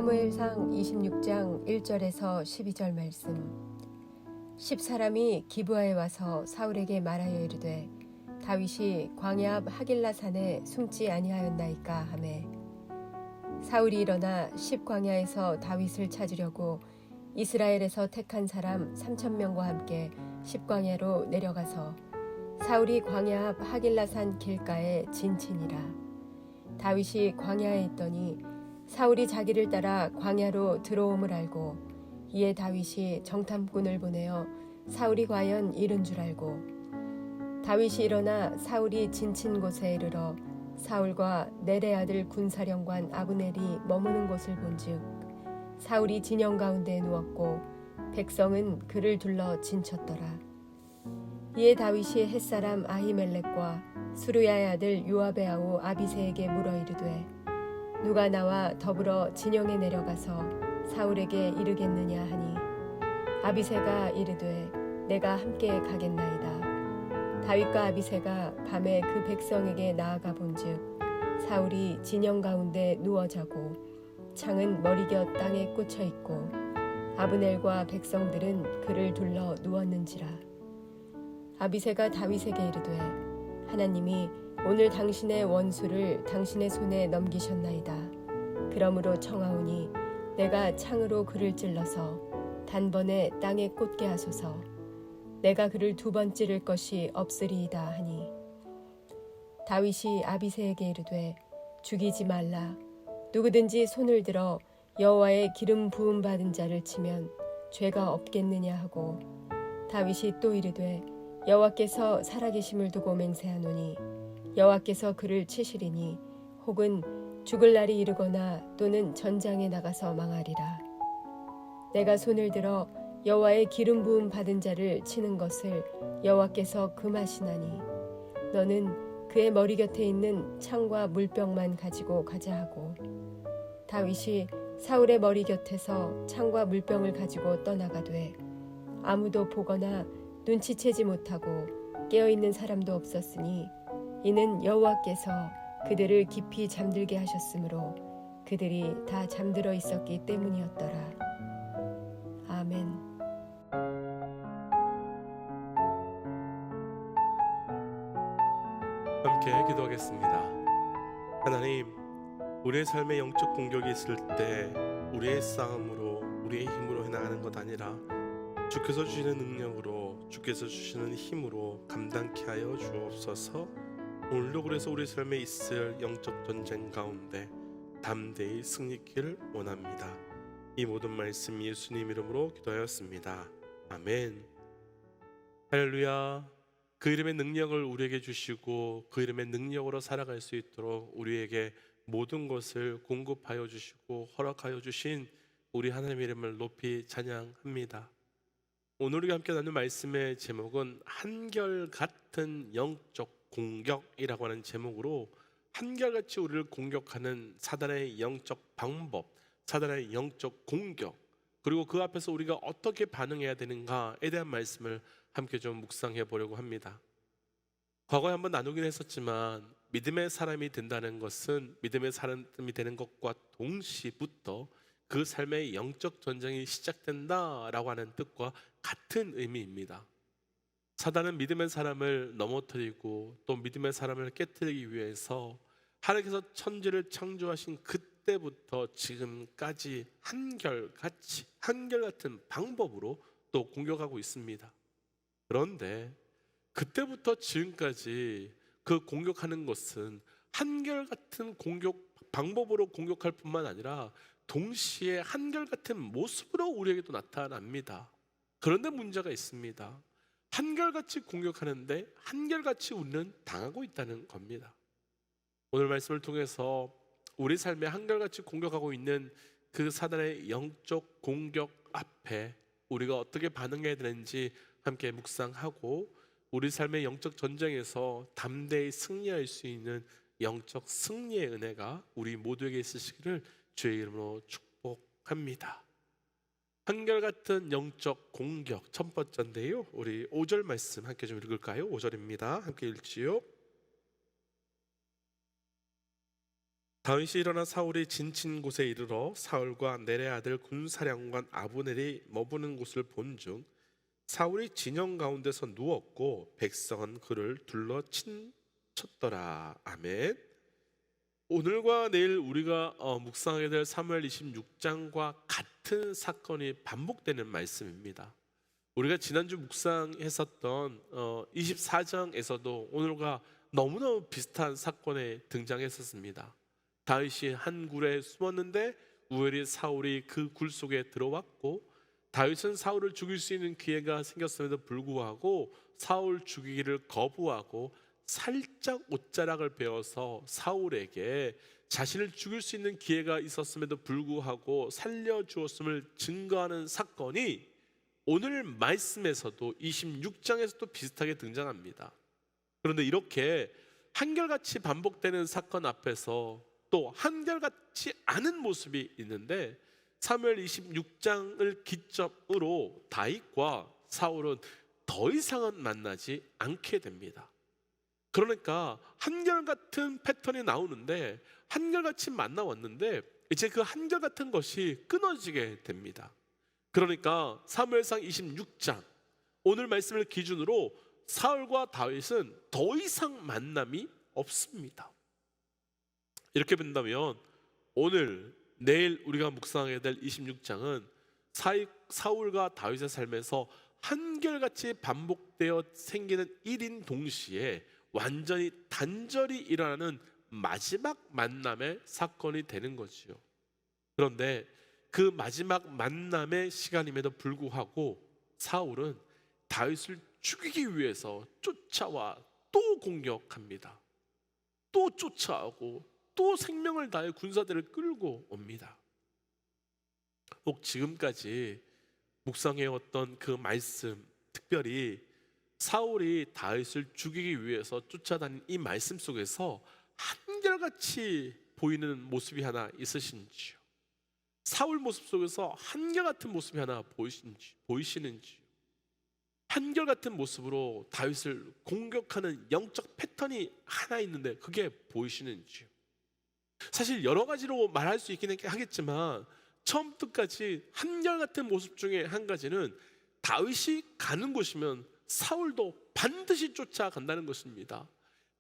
사무엘상 26장 1절에서 12절 말씀. 10사람이 기브아에 와서 사울에게 말하여 이르되 다윗이 광야 앞 하길라 산에 숨지 아니하였나이까 하매, 사울이 일어나 10광야에서 다윗을 찾으려고 이스라엘에서 택한 사람 3,000명과 함께 10광야로 내려가서 사울이 광야 앞 하길라 산 길가에 진치니라. 다윗이 광야에 있더니 사울이 자기를 따라 광야로 들어옴을 알고, 이에 다윗이 정탐꾼을 보내어 사울이 과연 이른 줄 알고, 다윗이 일어나 사울이 진친 곳에 이르러 사울과 넬의 아들 군사령관 아브넬이 머무는 곳을 본즉 사울이 진영 가운데 누웠고 백성은 그를 둘러 진쳤더라. 이에 다윗이 햇사람 아히멜렉과 수르야의 아들 요압의 아우 아비새에게 물어 이르되 누가 나와 더불어 진영에 내려가서 사울에게 이르겠느냐 하니, 아비새가 이르되 내가 함께 가겠나이다. 다윗과 아비새가 밤에 그 백성에게 나아가 본즉 사울이 진영 가운데 누워 자고 창은 머리곁 땅에 꽂혀 있고 아브넬과 백성들은 그를 둘러 누웠는지라. 아비새가 다윗에게 이르되 하나님이 오늘 당신의 원수를 당신의 손에 넘기셨나이다. 그러므로 청하오니 내가 창으로 그를 찔러서 단번에 땅에 꽂게 하소서. 내가 그를 2번 찌를 것이 없으리이다 하니, 다윗이 아비새에게 이르되 죽이지 말라. 누구든지 손을 들어 여호와의 기름 부음 받은 자를 치면 죄가 없겠느냐 하고, 다윗이 또 이르되 여호와께서 살아계심을 두고 맹세하노니 여호와께서 그를 치시리니 혹은 죽을 날이 이르거나 또는 전장에 나가서 망하리라. 내가 손을 들어 여호와의 기름 부음 받은 자를 치는 것을 여호와께서 금하시나니 너는 그의 머리 곁에 있는 창과 물병만 가지고 가자 하고, 다윗이 사울의 머리 곁에서 창과 물병을 가지고 떠나가되 아무도 보거나 눈치채지 못하고 깨어있는 사람도 없었으니 이는 여호와께서 그들을 깊이 잠들게 하셨으므로 그들이 다 잠들어 있었기 때문이었더라. 아멘. 함께 기도하겠습니다. 하나님, 우리의 삶에 영적 공격이 있을 때 우리의 싸움으로 우리의 힘으로 해나가는 것 아니라 주께서 주시는 능력으로, 주께서 주시는 힘으로 감당케 하여 주옵소서. 오늘도 그래서 우리 삶에 있을 영적 전쟁 가운데 담대히 승리길 원합니다. 이 모든 말씀 예수님 이름으로 기도하였습니다. 아멘. 할렐루야. 그 이름의 능력을 우리에게 주시고 그 이름의 능력으로 살아갈 수 있도록 우리에게 모든 것을 공급하여 주시고 허락하여 주신 우리 하나님의 이름을 높이 찬양합니다. 오늘 우리가 함께 나눌 말씀의 제목은 한결같은 영적 공격이라고 하는 제목으로, 한결같이 우리를 공격하는 사단의 영적 방법, 사단의 영적 공격, 그리고 그 앞에서 우리가 어떻게 반응해야 되는가에 대한 말씀을 함께 좀 묵상해 보려고 합니다. 과거에 한번 나누긴 했었지만 믿음의 사람이 된다는 것은 믿음의 사람이 되는 것과 동시부터 그 삶의 영적 전쟁이 시작된다라고 하는 뜻과 같은 의미입니다. 사단은 믿음의 사람을 넘어뜨리고 또 믿음의 사람을 깨뜨리기 위해서 하나님께서 천지를 창조하신 그때부터 지금까지 한결같은 방법으로 또 공격하고 있습니다. 그런데 그때부터 지금까지 그 공격하는 것은 한결같은 공격 방법으로 공격할 뿐만 아니라 동시에 한결같은 모습으로 우리에게도 나타납니다. 그런데 문제가 있습니다. 한결같이 공격하는데 한결같이 우리는 당하고 있다는 겁니다. 오늘 말씀을 통해서 우리 삶에 한결같이 공격하고 있는 그 사단의 영적 공격 앞에 우리가 어떻게 반응해야 되는지 함께 묵상하고, 우리 삶의 영적 전쟁에서 담대히 승리할 수 있는 영적 승리의 은혜가 우리 모두에게 있으시기를 주의 이름으로 축복합니다. 한결같은 영적 공격 첫 번째인데요, 우리 5절 말씀 함께 좀 읽을까요? 5절입니다. 함께 읽지요. 다윗이 일어나 사울이 진친 곳에 이르러 사울과 넬의 아들 군사령관 아브넬이 머무는 곳을 본즉 사울이 진영 가운데서 누웠고 백성은 그를 둘러 쳤더라. 아멘. 오늘과 내일 우리가 묵상하게 될 사무엘 26장과 같은 사건이 반복되는 말씀입니다. 우리가 지난주 묵상했었던 24장에서도 오늘과 너무너무 비슷한 사건에 등장했었습니다. 다윗이 한 굴에 숨었는데 우연히 사울이 그 굴 속에 들어왔고, 다윗은 사울을 죽일 수 있는 기회가 생겼음에도 불구하고 사울 죽이기를 거부하고 살짝 옷자락을 베어서 사울에게 자신을 죽일 수 있는 기회가 있었음에도 불구하고 살려주었음을 증거하는 사건이 오늘 말씀에서도 26장에서도 비슷하게 등장합니다. 그런데 이렇게 한결같이 반복되는 사건 앞에서 또 한결같지 않은 모습이 있는데, 사무엘 26장을 기점으로 다윗과 사울은 더 이상은 만나지 않게 됩니다. 그러니까 한결같은 패턴이 나오는데, 한결같이 만나왔는데 이제 그 한결같은 것이 끊어지게 됩니다. 그러니까 사무엘상 26장 오늘 말씀을 기준으로 사울과 다윗은 더 이상 만남이 없습니다. 이렇게 본다면 오늘 내일 우리가 묵상하게 될 26장은 사울과 다윗의 삶에서 한결같이 반복되어 생기는 일인 동시에 완전히 단절이 일어나는 마지막 만남의 사건이 되는 거지요. 그런데 그 마지막 만남의 시간임에도 불구하고 사울은 다윗을 죽이기 위해서 쫓아와 또 공격합니다. 또 쫓아오고 또 생명을 다해 군사들을 끌고 옵니다. 혹 지금까지 묵상해왔던 그 말씀, 특별히 사울이 다윗을 죽이기 위해서 쫓아다닌 이 말씀 속에서 한결같이 보이는 모습이 하나 있으신지요? 사울 모습 속에서 한결같은 모습이 하나 보이시는지요? 한결같은 모습으로 다윗을 공격하는 영적 패턴이 하나 있는데 그게 보이시는지요? 사실 여러 가지로 말할 수 있긴 하겠지만 처음부터까지 한결같은 모습 중에 한 가지는 다윗이 가는 곳이면 사울도 반드시 쫓아간다는 것입니다.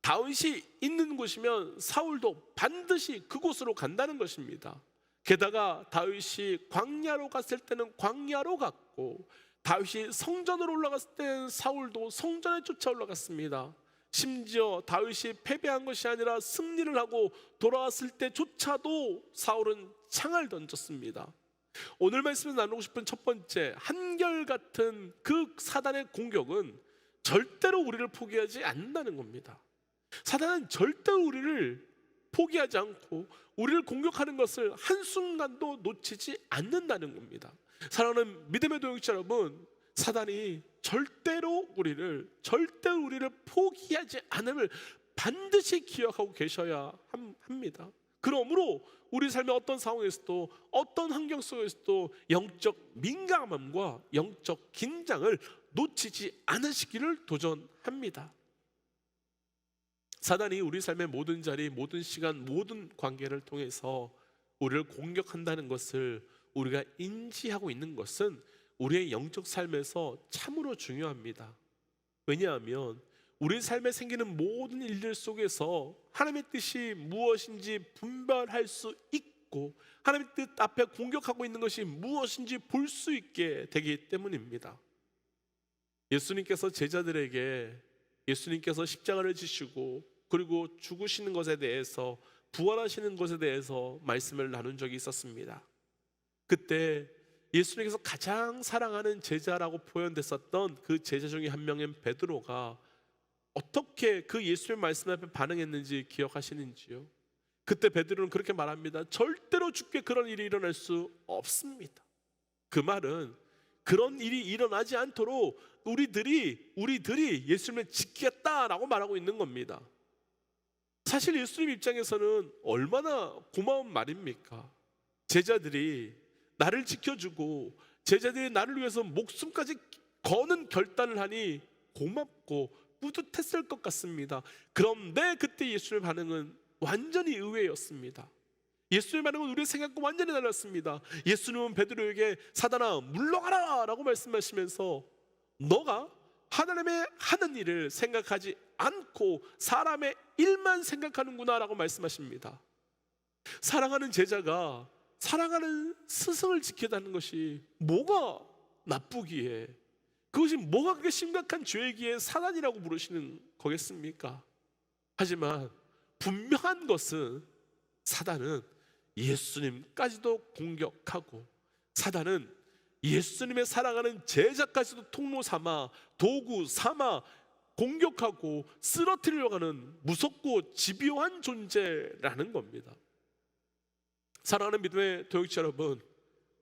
다윗이 있는 곳이면 사울도 반드시 그곳으로 간다는 것입니다. 게다가 다윗이 광야로 갔을 때는 광야로 갔고, 다윗이 성전으로 올라갔을 때는 사울도 성전에 쫓아 올라갔습니다. 심지어 다윗이 패배한 것이 아니라 승리를 하고 돌아왔을 때조차도 사울은 창을 던졌습니다. 오늘 말씀을 나누고 싶은 첫 번째, 한결같은 그 사단의 공격은 절대로 우리를 포기하지 않는다는 겁니다. 사단은 절대로 우리를 포기하지 않고 우리를 공격하는 것을 한순간도 놓치지 않는다는 겁니다. 사랑하는 믿음의 동역자 여러분, 사단이 절대로 우리를 포기하지 않음을 반드시 기억하고 계셔야 합니다. 그러므로 우리 삶의 어떤 상황에서도, 어떤 환경 속에서도 영적 민감함과 영적 긴장을 놓치지 않으시기를 도전합니다. 사단이 우리 삶의 모든 자리, 모든 시간, 모든 관계를 통해서 우리를 공격한다는 것을 우리가 인지하고 있는 것은 우리의 영적 삶에서 참으로 중요합니다. 왜냐하면 우리 삶에 생기는 모든 일들 속에서 하나님의 뜻이 무엇인지 분별할 수 있고, 하나님의 뜻 앞에 공격하고 있는 것이 무엇인지 볼 수 있게 되기 때문입니다. 예수님께서 제자들에게 예수님께서 십자가를 지시고 그리고 죽으시는 것에 대해서, 부활하시는 것에 대해서 말씀을 나눈 적이 있었습니다. 그때 예수님께서 가장 사랑하는 제자라고 표현됐었던 그 제자 중에 한 명인 베드로가 어떻게 그 예수님의 말씀 앞에 반응했는지 기억하시는지요? 그때 베드로는 그렇게 말합니다. 절대로 주께 그런 일이 일어날 수 없습니다. 그 말은 그런 일이 일어나지 않도록 우리들이 예수님을 지키겠다라고 말하고 있는 겁니다. 사실 예수님 입장에서는 얼마나 고마운 말입니까? 제자들이 나를 지켜주고 제자들이 나를 위해서 목숨까지 거는 결단을 하니 고맙고 뿌듯했을 것 같습니다. 그런데 그때 예수님의 반응은 완전히 의외였습니다. 예수님의 반응은 우리의 생각과 완전히 달랐습니다. 예수님은 베드로에게 사단아 물러가라 라고 말씀하시면서 너가 하나님의 하는 일을 생각하지 않고 사람의 일만 생각하는구나 라고 말씀하십니다. 사랑하는 제자가 사랑하는 스승을 지켜다는 것이 뭐가 나쁘기에, 그것이 뭐가 그렇게 심각한 죄이기에 사단이라고 부르시는 거겠습니까? 하지만 분명한 것은 사단은 예수님까지도 공격하고, 사단은 예수님의 사랑하는 제자까지도 통로 삼아 도구 삼아 공격하고 쓰러뜨리려고 하는 무섭고 집요한 존재라는 겁니다. 사랑하는 믿음의 도역자 여러분,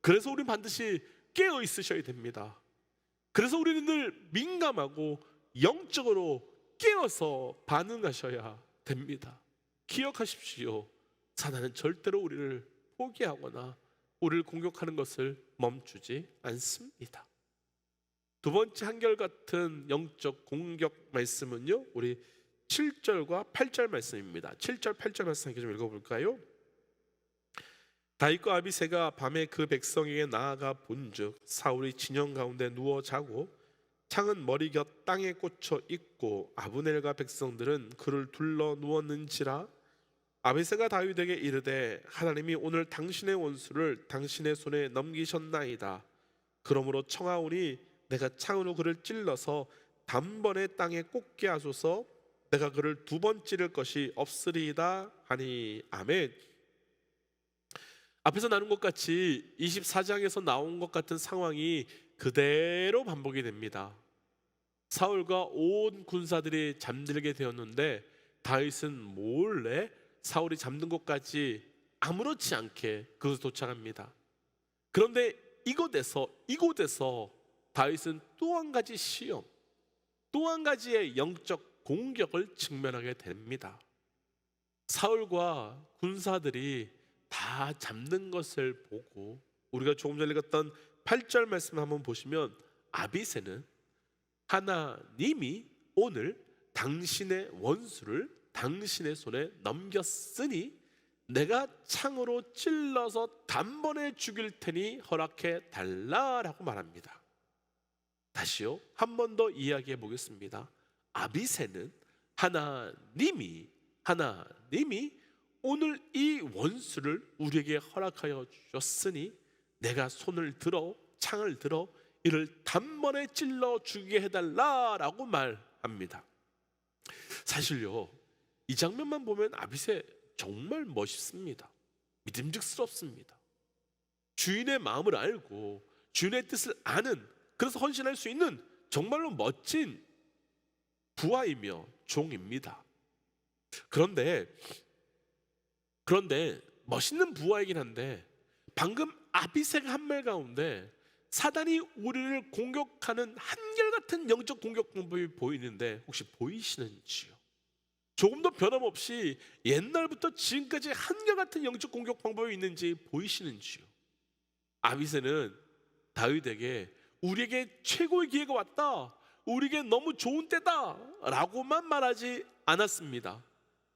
그래서 우리는 반드시 깨어 있으셔야 됩니다. 그래서 우리는 늘 민감하고 영적으로 깨어서 반응하셔야 됩니다. 기억하십시오. 사단은 절대로 우리를 포기하거나 우리를 공격하는 것을 멈추지 않습니다. 두 번째 한결같은 영적 공격 말씀은요, 우리 7절과 8절 말씀입니다. 7절 8절 말씀 좀 읽어볼까요? 다윗과 아비새가 밤에 그 백성에게 나아가 본즉 사울이 진영 가운데 누워 자고 창은 머리 곁 땅에 꽂혀 있고 아브넬과 백성들은 그를 둘러 누웠는지라. 아비새가 다윗에게 이르되 하나님이 오늘 당신의 원수를 당신의 손에 넘기셨나이다. 그러므로 청하오니 내가 창으로 그를 찔러서 단번에 땅에 꽂게 하소서. 내가 그를 두 번 찌를 것이 없으리이다 하니. 아멘. 앞에서 나눈 것 같이 24장에서 나온 것 같은 상황이 그대로 반복이 됩니다. 사울과 온 군사들이 잠들게 되었는데 다윗은 몰래 사울이 잠든 곳까지 아무렇지 않게 그곳에 도착합니다. 그런데 이곳에서 다윗은 또 한 가지 시험, 또 한 가지의 영적 공격을 직면하게 됩니다. 사울과 군사들이 다 잠든 것을 보고, 우리가 조금 전에 읽었던 8절 말씀 한번 보시면 아비새는 하나님이 오늘 당신의 원수를 당신의 손에 넘겼으니 내가 창으로 찔러서 단번에 죽일 테니 허락해 달라라고 말합니다. 다시요, 한 번 더 이야기해 보겠습니다. 아비새는 하나님이 오늘 이 원수를 우리에게 허락하여 주셨으니 내가 창을 들어 이를 단번에 찔러 죽이게 해달라라고 말합니다. 사실요, 이 장면만 보면 아비새 정말 멋있습니다. 믿음직스럽습니다. 주인의 마음을 알고 주인의 뜻을 아는, 그래서 헌신할 수 있는 정말로 멋진 부하이며 종입니다. 그런데 멋있는 부하이긴 한데 방금 아비새가 한 말 가운데 사단이 우리를 공격하는 한결같은 영적 공격 방법이 보이는데 혹시 보이시는지요? 조금 더 변함없이 옛날부터 지금까지 한결같은 영적 공격 방법이 있는지 보이시는지요? 아비새는 다윗에게 우리에게 최고의 기회가 왔다, 우리에게 너무 좋은 때다 라고만 말하지 않았습니다.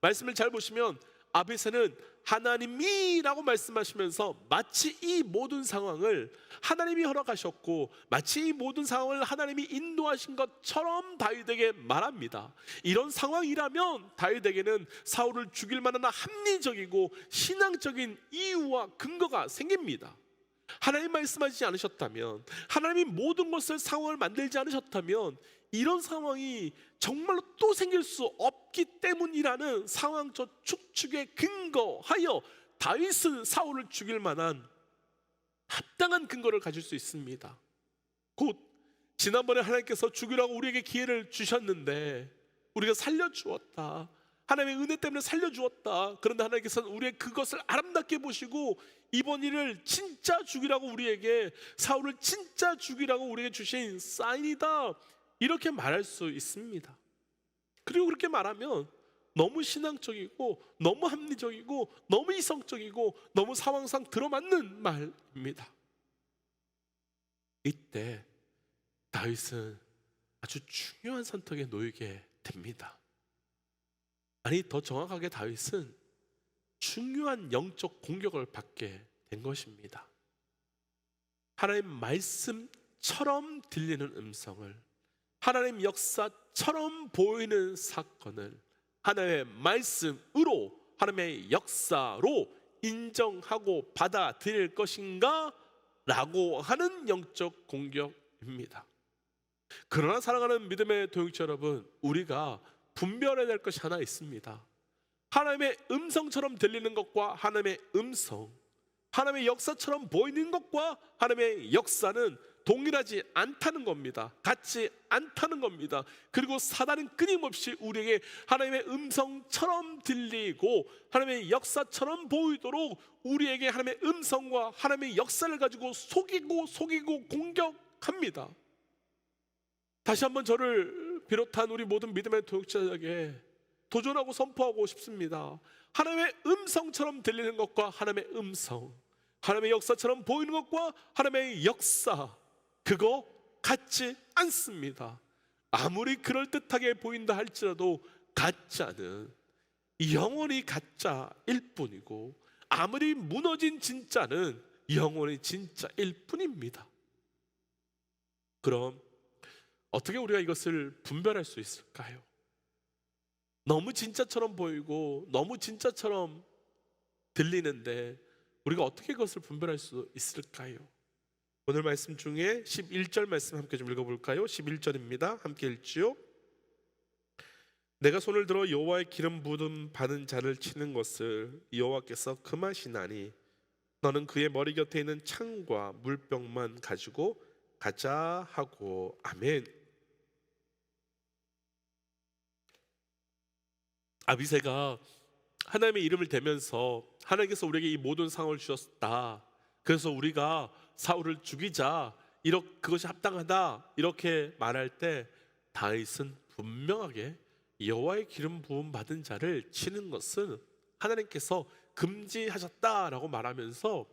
말씀을 잘 보시면 아비새는 하나님이 라고 말씀하시면서 마치 이 모든 상황을 하나님이 허락하셨고 마치 이 모든 상황을 하나님이 인도하신 것처럼 다윗에게 말합니다. 이런 상황이라면 다윗에게는 사울을 죽일 만한 합리적이고 신앙적인 이유와 근거가 생깁니다. 하나님 말씀하지 않으셨다면, 하나님이 모든 것을 상황을 만들지 않으셨다면 이런 상황이 정말로 또 생길 수 없기 때문이라는 상황적 추측에 근거하여 다윗은 사울을 죽일 만한 합당한 근거를 가질 수 있습니다. 곧 지난번에 하나님께서 죽이라고 우리에게 기회를 주셨는데 우리가 살려주었다, 하나님의 은혜 때문에 살려주었다. 그런데 하나님께서는 우리의 그것을 아름답게 보시고 이번 일을 진짜 죽이라고 우리에게, 사울을 진짜 죽이라고 우리에게 주신 사인이다, 이렇게 말할 수 있습니다. 그리고 그렇게 말하면 너무 신앙적이고 너무 합리적이고 너무 이성적이고 너무 상황상 들어맞는 말입니다. 이때 다윗은 아주 중요한 선택에 놓이게 됩니다. 아니, 더 정확하게 다윗은 중요한 영적 공격을 받게 된 것입니다. 하나님 말씀처럼 들리는 음성을, 하나님 역사처럼 보이는 사건을 하나님의 말씀으로, 하나님의 역사로 인정하고 받아들일 것인가? 라고 하는 영적 공격입니다. 그러나 사랑하는 믿음의 동역자 여러분, 우리가 분별해야 될 것이 하나 있습니다. 하나님의 음성처럼 들리는 것과 하나님의 음성, 하나님의 역사처럼 보이는 것과 하나님의 역사는 동일하지 않다는 겁니다. 같지 않다는 겁니다. 그리고 사단은 끊임없이 우리에게 하나님의 음성처럼 들리고 하나님의 역사처럼 보이도록 우리에게 하나님의 음성과 하나님의 역사를 가지고 속이고 공격합니다. 다시 한번 저를 비롯한 우리 모든 믿음의 동역자에게 도전하고 선포하고 싶습니다. 하나님의 음성처럼 들리는 것과 하나님의 음성, 하나님의 역사처럼 보이는 것과 하나님의 역사, 그거 같지 않습니다. 아무리 그럴듯하게 보인다 할지라도 가짜는 영원히 가짜일 뿐이고, 아무리 무너진 진짜는 영원히 진짜일 뿐입니다. 그럼 어떻게 우리가 이것을 분별할 수 있을까요? 너무 진짜처럼 보이고 너무 진짜처럼 들리는데 우리가 어떻게 그것을 분별할 수 있을까요? 오늘 말씀 중에 11절 말씀 함께 좀 읽어볼까요? 11절입니다. 함께 읽지요. 내가 손을 들어 여호와의 기름 부음 받은 자를 치는 것을 여호와께서 금하시나니 너는 그의 머리 곁에 있는 창과 물병만 가지고 가자 하고. 아멘. 아비새가 하나님의 이름을 대면서 하나님께서 우리에게 이 모든 상황을 주셨다, 그래서 우리가 사울을 죽이자, 그것이 합당하다, 이렇게 말할 때 다윗은 분명하게 여호와의 기름 부음 받은 자를 치는 것은 하나님께서 금지하셨다라고 말하면서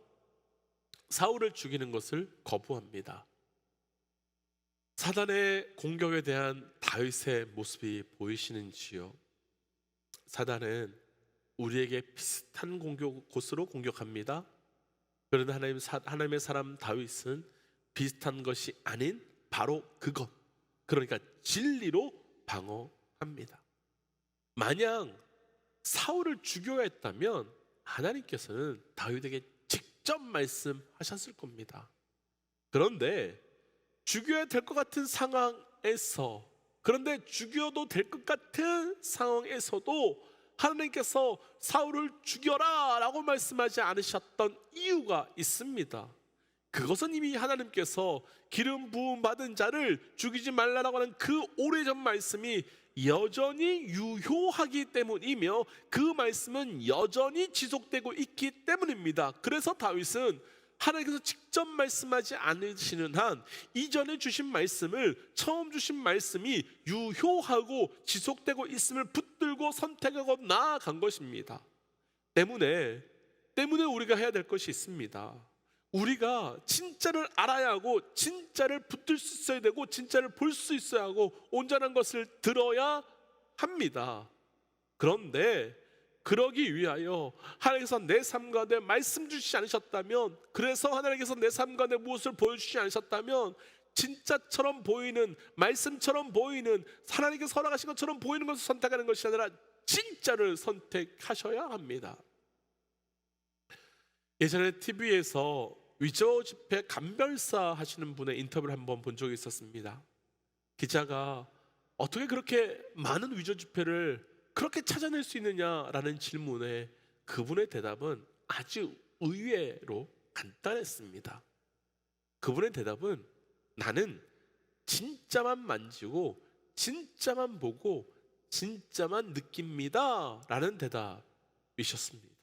사울을 죽이는 것을 거부합니다. 사단의 공격에 대한 다윗의 모습이 보이시는지요? 사단은 우리에게 비슷한 곳으로 공격합니다. 그런데 하나님의 사람 다윗은 비슷한 것이 아닌 바로 그것, 그러니까 진리로 방어합니다. 만약 사울을 죽여야 했다면 하나님께서는 다윗에게 직접 말씀하셨을 겁니다. 그런데 죽여야 될 것 같은 상황에서, 그런데 죽여도 될 것 같은 상황에서도 하나님께서 사울을 죽여라 라고 말씀하지 않으셨던 이유가 있습니다. 그것은 이미 하나님께서 기름 부음 받은 자를 죽이지 말라라고 하는 그 오래전 말씀이 여전히 유효하기 때문이며, 그 말씀은 여전히 지속되고 있기 때문입니다. 그래서 다윗은 하나님께서 직접 말씀하지 않으시는 한 이전에 주신 말씀을, 처음 주신 말씀이 유효하고 지속되고 있음을 붙들고 선택하고 나아간 것입니다. 때문에 우리가 해야 될 것이 있습니다. 우리가 진짜를 알아야 하고, 진짜를 붙들 수 있어야 되고, 진짜를 볼 수 있어야 하고, 온전한 것을 들어야 합니다. 그런데 그러기 위하여 하나님께서 내 삶 가운데 말씀 주시지 않으셨다면, 그래서 하나님께서 내 삶 가운데 무엇을 보여주시지 않으셨다면, 진짜처럼 보이는, 말씀처럼 보이는, 하나님께서 허락하신 것처럼 보이는 것을 선택하는 것이 아니라 진짜를 선택하셔야 합니다. 예전에 TV에서 위조 지폐 감별사 하시는 분의 인터뷰를 한번 본 적이 있었습니다. 기자가 어떻게 그렇게 많은 위조 지폐를 그렇게 찾아낼 수 있느냐라는 질문에 그분의 대답은 아주 의외로 간단했습니다. 그분의 대답은 나는 진짜만 만지고 진짜만 보고 진짜만 느낍니다 라는 대답이셨습니다.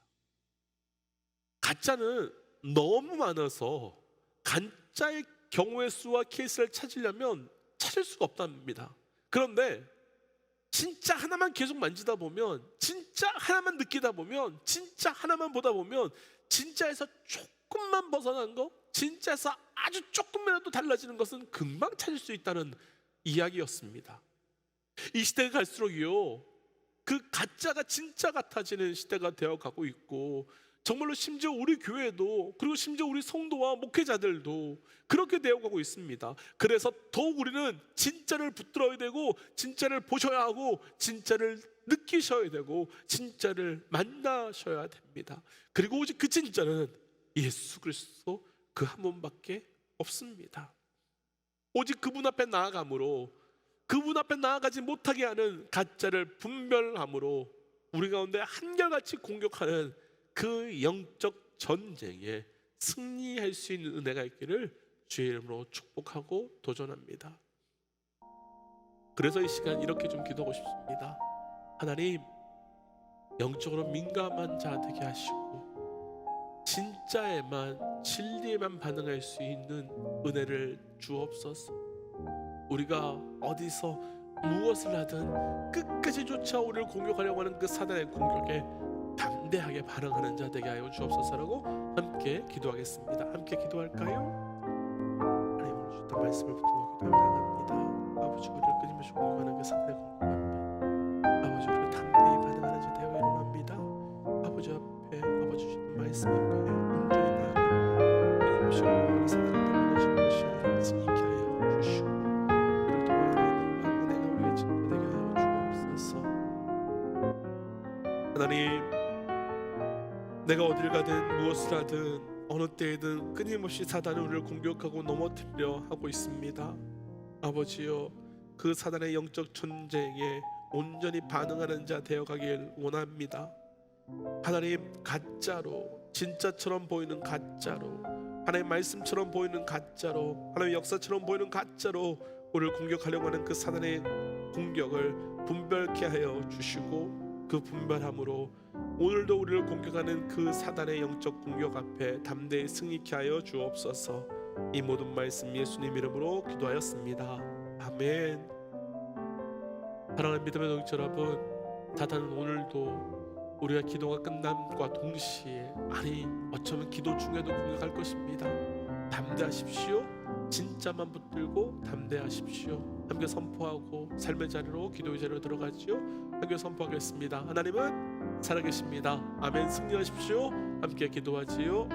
가짜는 너무 많아서 가짜의 경우의 수와 케이스를 찾으려면 찾을 수가 없답니다. 그런데 진짜 하나만 계속 만지다 보면, 진짜 하나만 느끼다 보면, 진짜 하나만 보다 보면, 진짜에서 조금만 벗어난 거, 진짜에서 아주 조금이라도 달라지는 것은 금방 찾을 수 있다는 이야기였습니다. 이 시대가 갈수록요, 그 가짜가 진짜 같아지는 시대가 되어가고 있고, 정말로 심지어 우리 교회도, 그리고 심지어 우리 성도와 목회자들도 그렇게 되어가고 있습니다. 그래서 더욱 우리는 진짜를 붙들어야 되고, 진짜를 보셔야 하고, 진짜를 느끼셔야 되고, 진짜를 만나셔야 됩니다. 그리고 오직 그 진짜는 예수 그리스도 그 한 분밖에 없습니다. 오직 그분 앞에 나아감으로, 그분 앞에 나아가지 못하게 하는 가짜를 분별함으로 우리 가운데 한결같이 공격하는 그 영적 전쟁에 승리할 수 있는 은혜가 있기를 주의 이름으로 축복하고 도전합니다. 그래서 이 시간 이렇게 좀 기도하고 싶습니다. 하나님, 영적으로 민감한 자 되게 하시고 진짜에만, 진리에만 반응할 수 있는 은혜를 주옵소서. 우리가 어디서 무엇을 하든 끝까지 쫓아오를 공격하려고 하는 그 사단의 공격에 담대하게 반응하는 자 되게 하여 주옵소서라고 함께 기도하겠습니다. 함께 기도할까요? 하나님, 오늘 주셨던 말씀을 붙들고 기도하며 나갑니다. 아버지, 우리를 끊임없이 공격하는 그 사단의 공격 앞에 아버지, 우리가 담대히 반응하는 자 되어 일어납니다. 아버지 앞에, 아버지 주셨던 말씀 앞에 온전히 나아가 끊임없이 공격하는 사단에게 무너지는 것이 아니라 승리케 하여 주시고, 우리를 통하여 놀라운 은혜가 우리의 증거되게 하여 주옵소서. 하나님, 내가 어딜 가든 무엇을 하든 어느 때에든 끊임없이 사단은 우리를 공격하고 넘어뜨리려 하고 있습니다. 아버지여, 그 사단의 영적 전쟁에 온전히 반응하는 자 되어가길 원합니다. 하나님, 가짜로, 진짜처럼 보이는 가짜로, 하나님 말씀처럼 보이는 가짜로, 하나님 역사처럼 보이는 가짜로 우리를 공격하려고 하는 그 사단의 공격을 분별케 하여 주시고, 그 분별함으로 오늘도 우리를 공격하는 그 사단의 영적 공격 앞에 담대히 승리케 하여 주옵소서. 이 모든 말씀 예수님 이름으로 기도하였습니다. 아멘. 사랑하는 믿음의 동지 여러분, 사단은 오늘도 우리가 기도가 끝남과 동시에, 아니 어쩌면 기도 중에도 공격할 것입니다. 담대하십시오. 진짜만 붙들고 담대하십시오. 함께 선포하고 삶의 자리로, 기도의 자리로 들어가지요. 함께 선포하겠습니다. 하나님은 살아계십니다. 아멘. 승리하십시오. 함께 기도하지요.